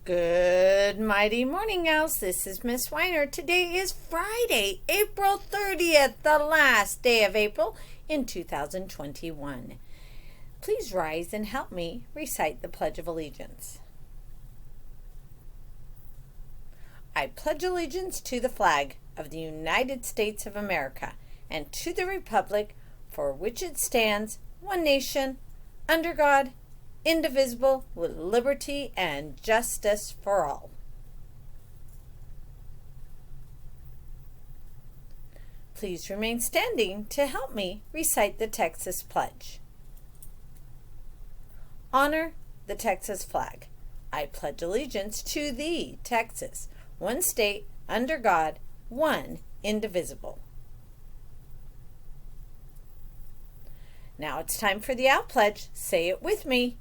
Good mighty morning, Owls. This is Miss Weiner. Today is Friday, April 30th, the last day of April in 2021. Please rise and help me recite the Pledge of Allegiance. I pledge allegiance to the flag of the United States of America and to the republic for which it stands, one nation, under God, indivisible, with liberty and justice for all. Please remain standing to help me recite the Texas Pledge. Honor the Texas flag. I pledge allegiance to thee, Texas, one state, under God, one, indivisible. Now it's time for the Owl Pledge. Say it with me.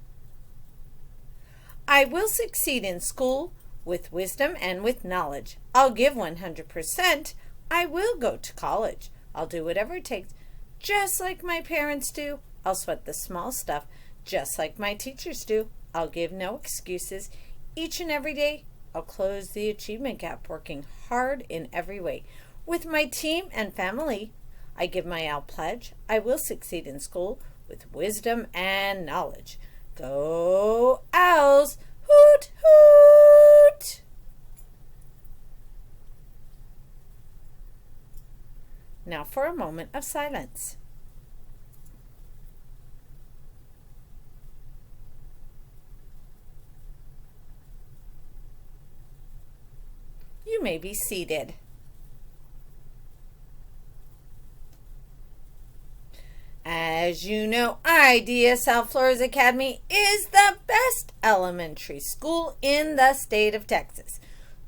I will succeed in school with wisdom and with knowledge. I'll give 100%. I will go to college. I'll do whatever it takes, just like my parents do. I'll sweat the small stuff, just like my teachers do. I'll give no excuses. Each and every day, I'll close the achievement gap, working hard in every way. With my team and family, I give my Owl Pledge. I will succeed in school with wisdom and knowledge. Go Owls! Hoot, hoot! Now for a moment of silence. You may be seated. As you know, IDSL Flores Academy is the best elementary school in the state of Texas.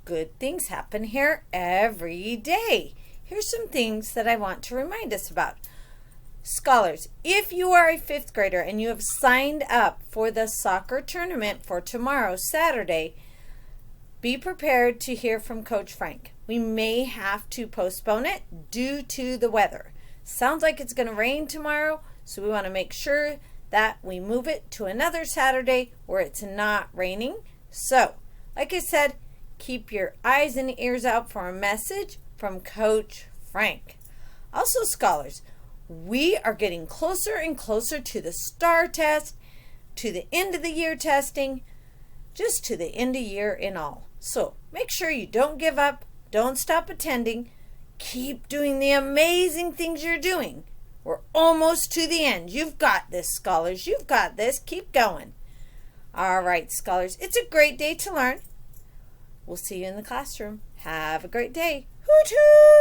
Good things happen here every day. Here's some things that I want to remind us about. Scholars, if you are a fifth grader and you have signed up for the soccer tournament for tomorrow, Saturday, be prepared to hear from Coach Frank. We may have to postpone it due to the weather. Sounds like it's going to rain tomorrow, so we want to make sure that we move it to another Saturday where it's not raining. So, like I said, keep your eyes and ears out for a message from Coach Frank. Also, scholars, we are getting closer and closer to the STAR test, to the end of the year testing, just to the end of year in all. So, make sure you don't give up, don't stop attending. Keep doing the amazing things you're doing. We're almost to the end. You've got this, scholars. You've got this. Keep going. All right, scholars. It's a great day to learn. We'll see you in the classroom. Have a great day. Hoot, hoot!